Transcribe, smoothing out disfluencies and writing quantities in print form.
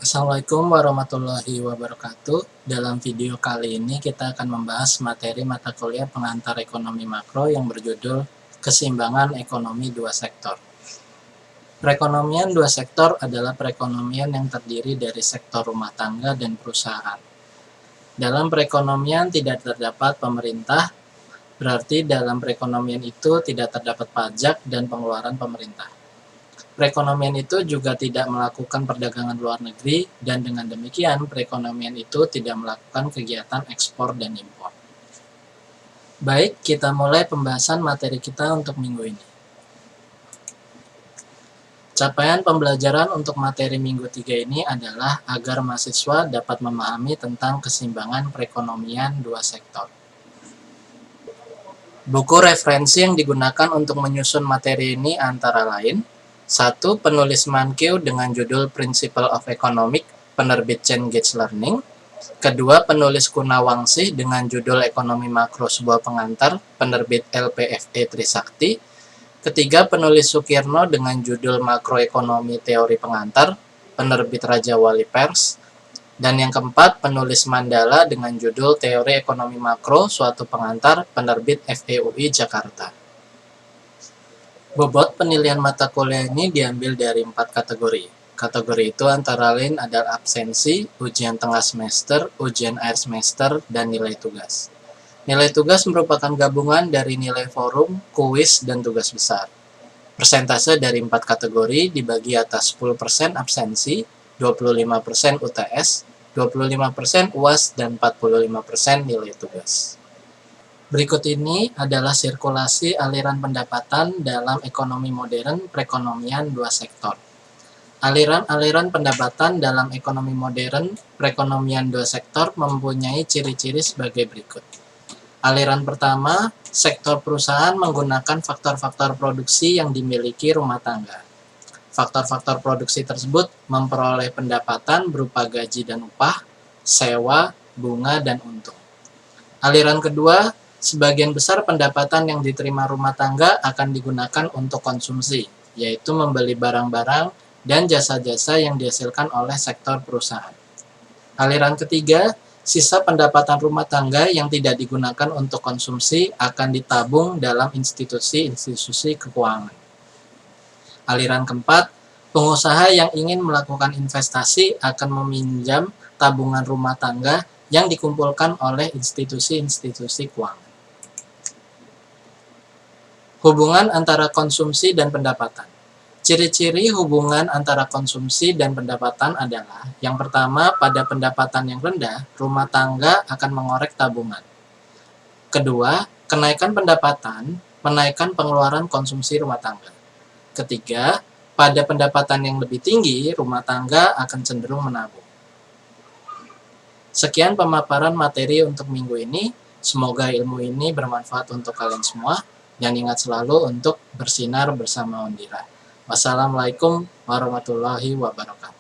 Assalamualaikum warahmatullahi wabarakatuh. Dalam video kali ini kita akan membahas materi mata kuliah pengantar ekonomi makro yang berjudul Keseimbangan Ekonomi Dua Sektor. Perekonomian dua sektor adalah perekonomian yang terdiri dari sektor rumah tangga dan perusahaan. Dalam perekonomian tidak terdapat pemerintah, berarti dalam perekonomian itu tidak terdapat pajak dan pengeluaran pemerintah. Perekonomian itu juga tidak melakukan perdagangan luar negeri, dan dengan demikian perekonomian itu tidak melakukan kegiatan ekspor dan impor. Baik, kita mulai pembahasan materi kita untuk minggu ini. Capaian pembelajaran untuk materi minggu 3 ini adalah agar mahasiswa dapat memahami tentang keseimbangan perekonomian dua sektor. Buku referensi yang digunakan untuk menyusun materi ini antara lain: 1. Penulis Mankiw dengan judul Principle of Economic, penerbit Cengage Learning. Kedua, penulis Kunawangsih dengan judul Ekonomi Makro Sebuah Pengantar, penerbit LPFE Trisakti. Ketiga, penulis Sukirno dengan judul Makroekonomi Teori Pengantar, penerbit Raja Wali Pers. Dan yang keempat, penulis Mandala dengan judul Teori Ekonomi Makro Suatu Pengantar, penerbit FEUI Jakarta. Bobot penilaian mata kuliah ini diambil dari 4 kategori. Kategori itu antara lain adalah absensi, ujian tengah semester, ujian akhir semester, dan nilai tugas. Nilai tugas merupakan gabungan dari nilai forum, kuis, dan tugas besar. Persentase dari 4 kategori dibagi atas 10% absensi, 25% UTS, 25% UAS, dan 45% nilai tugas. Berikut ini adalah sirkulasi aliran pendapatan dalam ekonomi modern perekonomian dua sektor. Aliran-aliran pendapatan dalam ekonomi modern perekonomian dua sektor mempunyai ciri-ciri sebagai berikut. Aliran pertama, sektor perusahaan menggunakan faktor-faktor produksi yang dimiliki rumah tangga. Faktor-faktor produksi tersebut memperoleh pendapatan berupa gaji dan upah, sewa, bunga, dan untung. Aliran kedua, sebagian besar pendapatan yang diterima rumah tangga akan digunakan untuk konsumsi, yaitu membeli barang-barang dan jasa-jasa yang dihasilkan oleh sektor perusahaan. Aliran ketiga, sisa pendapatan rumah tangga yang tidak digunakan untuk konsumsi akan ditabung dalam institusi-institusi keuangan. Aliran keempat, pengusaha yang ingin melakukan investasi akan meminjam tabungan rumah tangga yang dikumpulkan oleh institusi-institusi keuangan. Hubungan antara konsumsi dan pendapatan. Ciri-ciri hubungan antara konsumsi dan pendapatan adalah: yang pertama, pada pendapatan yang rendah, rumah tangga akan mengorek tabungan. Kedua, kenaikan pendapatan menaikkan pengeluaran konsumsi rumah tangga. Ketiga, pada pendapatan yang lebih tinggi, rumah tangga akan cenderung menabung. Sekian pemaparan materi untuk minggu ini. Semoga ilmu ini bermanfaat untuk kalian semua. Dan ingat selalu untuk bersinar bersama Undira. Wassalamualaikum warahmatullahi wabarakatuh.